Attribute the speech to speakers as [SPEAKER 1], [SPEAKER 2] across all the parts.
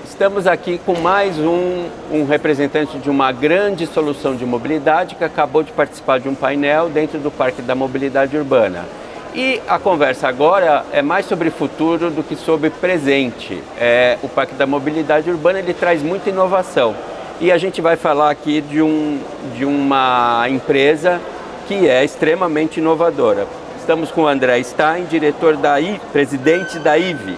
[SPEAKER 1] Estamos aqui com mais um representante de uma grande solução de mobilidade que acabou de participar de um painel dentro do Parque da Mobilidade Urbana. E a conversa agora é mais sobre futuro do que sobre presente. O Parque da Mobilidade Urbana ele traz muita inovação. E a gente vai falar aqui de uma empresa que é extremamente inovadora. Estamos com o André Stein, presidente da IVE.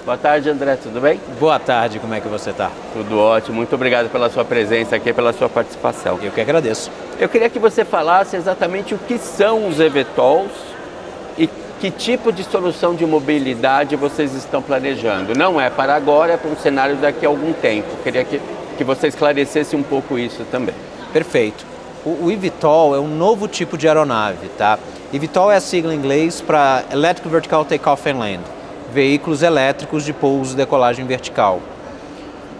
[SPEAKER 1] Boa tarde, André, tudo bem?
[SPEAKER 2] Boa tarde, como é que você está?
[SPEAKER 1] Tudo ótimo, muito obrigado pela sua presença aqui, pela sua participação.
[SPEAKER 2] Eu que agradeço.
[SPEAKER 1] Eu queria que você falasse exatamente o que são os eVTOLs e que tipo de solução de mobilidade vocês estão planejando. Não é para agora, é para um cenário daqui a algum tempo. Eu queria que você esclarecesse um pouco isso também.
[SPEAKER 2] Perfeito. O eVTOL é um novo tipo de aeronave, tá? eVTOL é a sigla em inglês para Electric Vertical Takeoff and Land. Veículos elétricos de pouso e decolagem vertical.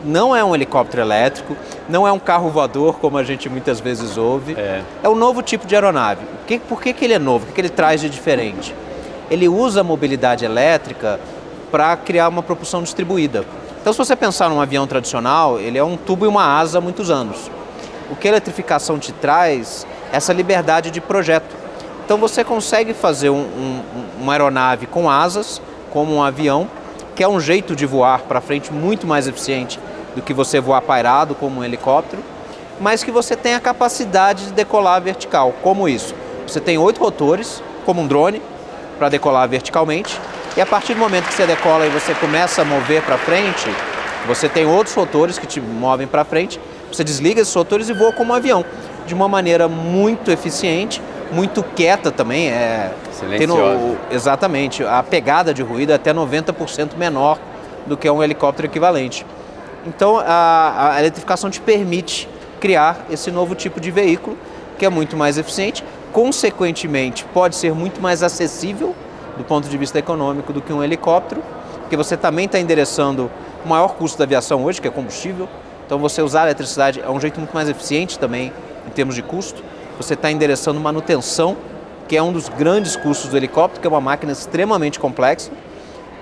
[SPEAKER 2] Não é um helicóptero elétrico, não é um carro voador, como a gente muitas vezes ouve. É um novo tipo de aeronave. Por que ele é novo? O que ele traz de diferente? Ele usa a mobilidade elétrica para criar uma propulsão distribuída. Então, se você pensar num avião tradicional, ele é um tubo e uma asa há muitos anos. O que a eletrificação te traz é essa liberdade de projeto. Então, você consegue fazer uma aeronave com asas, como um avião, que é um jeito de voar para frente muito mais eficiente do que você voar pairado como um helicóptero, mas que você tem a capacidade de decolar vertical. Como isso? Você tem 8 rotores, como um drone, para decolar verticalmente, e a partir do momento que você decola e você começa a mover para frente, você tem outros rotores que te movem para frente, você desliga esses rotores e voa como um avião, de uma maneira muito eficiente, muito quieta também,
[SPEAKER 1] silenciosa.
[SPEAKER 2] Exatamente, a pegada de ruído é até 90% menor do que um helicóptero equivalente. Então a eletrificação te permite criar esse novo tipo de veículo que é muito mais eficiente, consequentemente pode ser muito mais acessível do ponto de vista econômico do que um helicóptero, porque você também está endereçando o maior custo da aviação hoje, que é combustível, então você usar a eletricidade é um jeito muito mais eficiente também em termos de custo. Você está endereçando manutenção, que é um dos grandes custos do helicóptero, que é uma máquina extremamente complexa.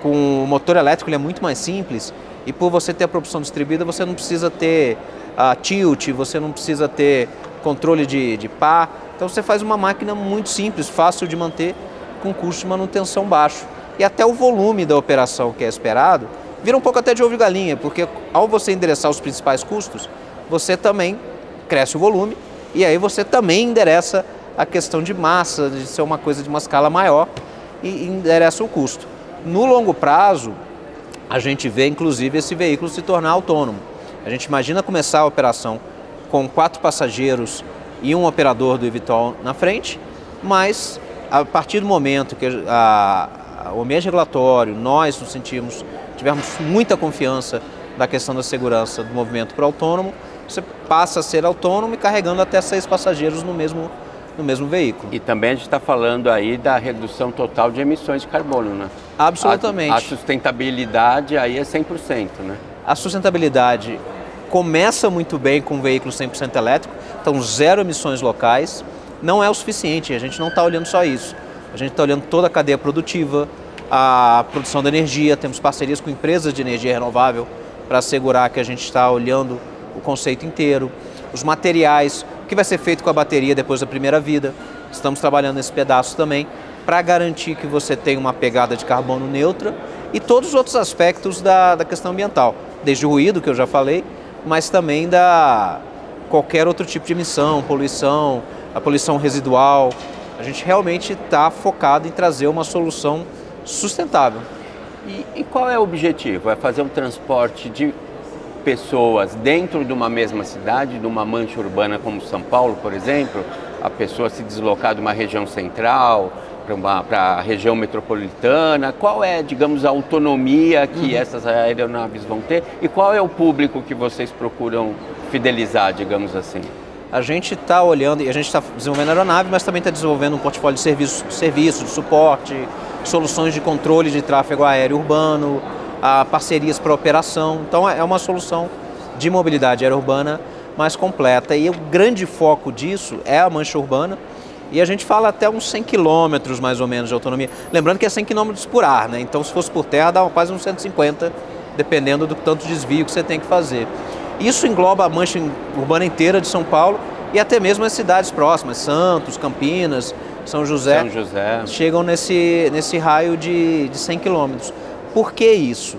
[SPEAKER 2] Com o motor elétrico ele é muito mais simples e por você ter a propulsão distribuída você não precisa ter tilt, você não precisa ter controle de pá. Então você faz uma máquina muito simples, fácil de manter, com custo de manutenção baixo. E até o volume da operação que é esperado vira um pouco até de ovo e galinha, porque ao você endereçar os principais custos, você também cresce o volume. E aí você também endereça a questão de massa, de ser uma coisa de uma escala maior e endereça o custo. No longo prazo, a gente vê inclusive esse veículo se tornar autônomo. A gente imagina começar a operação com 4 passageiros e um operador do eVTOL na frente, mas a partir do momento que o ambiente regulatório, nós nos tivermos muita confiança da questão da segurança do movimento para o autônomo, você passa a ser autônomo e carregando até 6 passageiros no mesmo veículo.
[SPEAKER 1] E também a gente está falando aí da redução total de emissões de carbono, né?
[SPEAKER 2] Absolutamente.
[SPEAKER 1] A sustentabilidade aí é 100%, né?
[SPEAKER 2] A sustentabilidade começa muito bem com um veículo 100% elétrico, então 0 emissões locais, não é o suficiente, a gente não está olhando só isso. A gente está olhando toda a cadeia produtiva, a produção da energia, temos parcerias com empresas de energia renovável para assegurar que a gente está olhando o conceito inteiro, os materiais, o que vai ser feito com a bateria depois da primeira vida. Estamos trabalhando nesse pedaço também para garantir que você tenha uma pegada de carbono neutra e todos os outros aspectos da questão ambiental, desde o ruído, que eu já falei, mas também da qualquer outro tipo de emissão, poluição, a poluição residual. A gente realmente está focado em trazer uma solução sustentável.
[SPEAKER 1] E qual é o objetivo? É fazer um transporte de pessoas dentro de uma mesma cidade, de uma mancha urbana como São Paulo, por exemplo, a pessoa se deslocar de uma região central para a região metropolitana? Qual é, digamos, a autonomia que essas aeronaves vão ter e qual é o público que vocês procuram fidelizar, digamos assim?
[SPEAKER 2] A gente está olhando, e a gente está desenvolvendo aeronave, mas também está desenvolvendo um portfólio de serviços, de suporte, soluções de controle de tráfego aéreo urbano, parcerias para operação. Então é uma solução de mobilidade aérea urbana mais completa. E o grande foco disso é a mancha urbana. E a gente fala até uns 100 km mais ou menos de autonomia. Lembrando que é 100 km por ar, né? Então se fosse por terra dá quase uns 150 dependendo do tanto desvio que você tem que fazer. Isso engloba a mancha urbana inteira de São Paulo e até mesmo as cidades próximas, Santos, Campinas, São José. Chegam nesse raio de 100 quilômetros. Por que isso?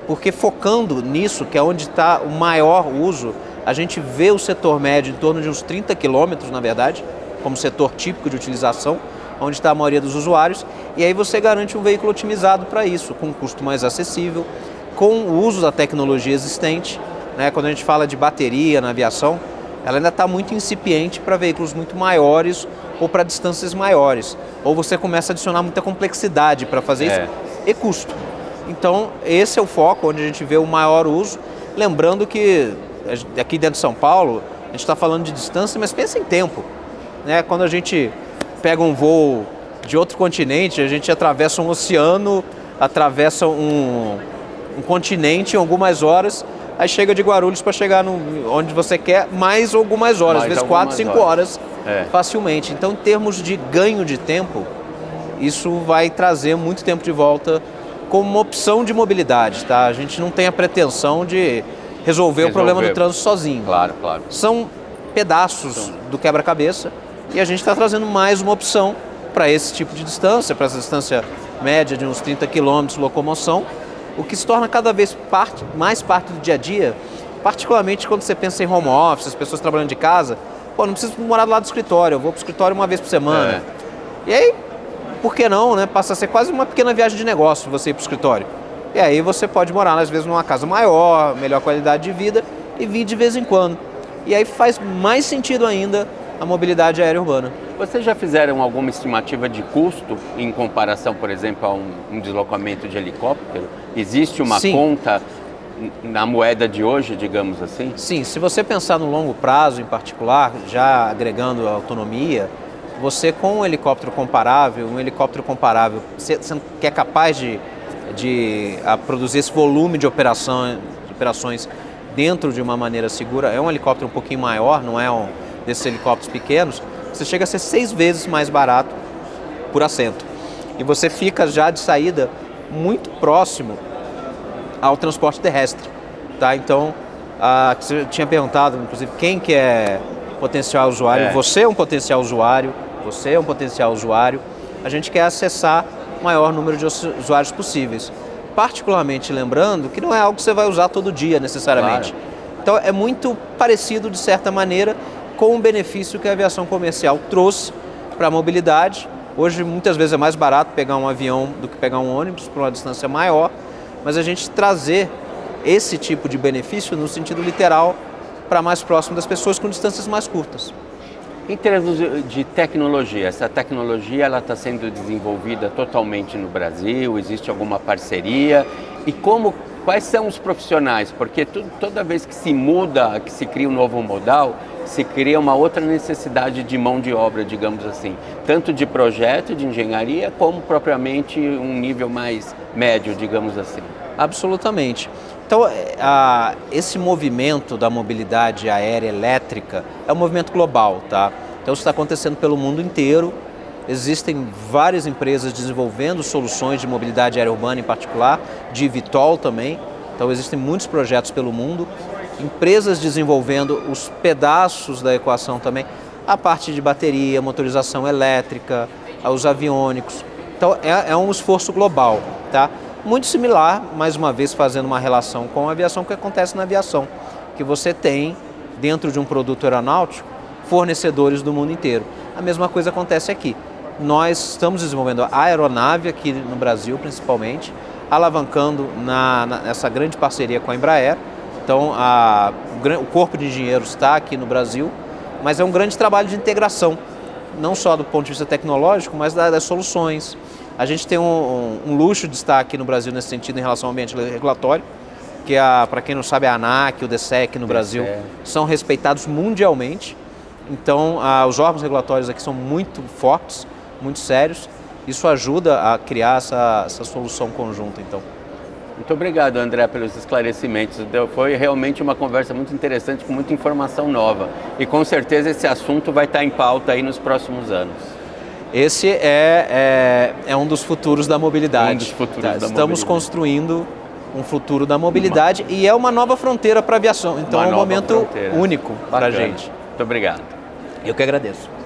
[SPEAKER 2] Porque focando nisso, que é onde está o maior uso, a gente vê o setor médio em torno de uns 30 quilômetros, na verdade, como setor típico de utilização, onde está a maioria dos usuários, e aí você garante um veículo otimizado para isso, com um custo mais acessível, com o uso da tecnologia existente, né? Quando a gente fala de bateria na aviação, ela ainda está muito incipiente para veículos muito maiores ou para distâncias maiores, ou você começa a adicionar muita complexidade para fazer isso e custo. Então, esse é o foco, onde a gente vê o maior uso, lembrando que aqui dentro de São Paulo, a gente está falando de distância, mas pensa em tempo, né? Quando a gente pega um voo de outro continente, a gente atravessa um oceano, atravessa um continente em algumas horas, aí chega de Guarulhos para chegar onde você quer, mais algumas horas, às vezes 4, 5 horas facilmente. Então, em termos de ganho de tempo, isso vai trazer muito tempo de volta como uma opção de mobilidade, tá? A gente não tem a pretensão de resolver o problema do trânsito sozinho.
[SPEAKER 1] Claro, claro.
[SPEAKER 2] São pedaços do quebra-cabeça e a gente está trazendo mais uma opção para esse tipo de distância, para essa distância média de uns 30 quilômetros de locomoção, o que se torna cada vez mais parte do dia a dia, particularmente quando você pensa em home office, as pessoas trabalhando de casa, pô, não preciso morar do lado do escritório, eu vou para o escritório uma vez por semana. E aí, por que não, né? Passa a ser quase uma pequena viagem de negócio você ir para o escritório. E aí você pode morar, às vezes, numa casa maior, melhor qualidade de vida e vir de vez em quando. E aí faz mais sentido ainda a mobilidade aérea urbana.
[SPEAKER 1] Vocês já fizeram alguma estimativa de custo em comparação, por exemplo, a um deslocamento de helicóptero? Existe uma conta na moeda de hoje, digamos assim? Sim,
[SPEAKER 2] se você pensar no longo prazo em particular, já agregando a autonomia, você com um helicóptero comparável, você que é capaz de produzir esse volume de operações dentro de uma maneira segura, é um helicóptero um pouquinho maior, não é um desses helicópteros pequenos, você chega a ser 6 vezes mais barato por assento. E você fica já de saída muito próximo ao transporte terrestre, tá? Então, você tinha perguntado, inclusive, quem que é potencial usuário. Você é um potencial usuário, a gente quer acessar o maior número de usuários possíveis. Particularmente lembrando que não é algo que você vai usar todo dia necessariamente. Claro. Então é muito parecido, de certa maneira, com o benefício que a aviação comercial trouxe para a mobilidade. Hoje muitas vezes é mais barato pegar um avião do que pegar um ônibus para uma distância maior, mas a gente trazer esse tipo de benefício no sentido literal para mais próximo das pessoas com distâncias mais curtas.
[SPEAKER 1] Em termos de tecnologia, essa tecnologia ela está sendo desenvolvida totalmente no Brasil? Existe alguma parceria? E quais são os profissionais? Porque toda vez que se muda, que se cria um novo modal, se cria uma outra necessidade de mão de obra, digamos assim, tanto de projeto, de engenharia, como propriamente um nível mais médio, digamos assim.
[SPEAKER 2] Absolutamente. Então, esse movimento da mobilidade aérea elétrica é um movimento global, tá? Então, isso está acontecendo pelo mundo inteiro. Existem várias empresas desenvolvendo soluções de mobilidade aérea urbana em particular, de eVTOL também. Então, existem muitos projetos pelo mundo. Empresas desenvolvendo os pedaços da equação também, a parte de bateria, motorização elétrica, os aviônicos. Então, é um esforço global, tá? Muito similar, mais uma vez fazendo uma relação com a aviação, que acontece na aviação, que você tem, dentro de um produto aeronáutico, fornecedores do mundo inteiro. A mesma coisa acontece aqui. Nós estamos desenvolvendo a aeronave aqui no Brasil, principalmente, alavancando nessa grande parceria com a Embraer. Então, o corpo de engenheiros está aqui no Brasil, mas é um grande trabalho de integração, não só do ponto de vista tecnológico, mas das soluções. A gente tem um luxo de estar aqui no Brasil nesse sentido em relação ao ambiente regulatório, que para quem não sabe, a ANAC, o DSEC no Brasil são respeitados mundialmente. Então, os órgãos regulatórios aqui são muito fortes, muito sérios. Isso ajuda a criar essa solução conjunta, então.
[SPEAKER 1] Muito obrigado, André, pelos esclarecimentos. Foi realmente uma conversa muito interessante, com muita informação nova. E com certeza esse assunto vai estar em pauta aí nos próximos anos.
[SPEAKER 2] Esse é um dos futuros da mobilidade.
[SPEAKER 1] Um dos futuros da
[SPEAKER 2] Estamos construindo um futuro da mobilidade e é uma nova fronteira para a aviação. Então é um momento único para a gente.
[SPEAKER 1] Muito obrigado.
[SPEAKER 2] Eu que agradeço.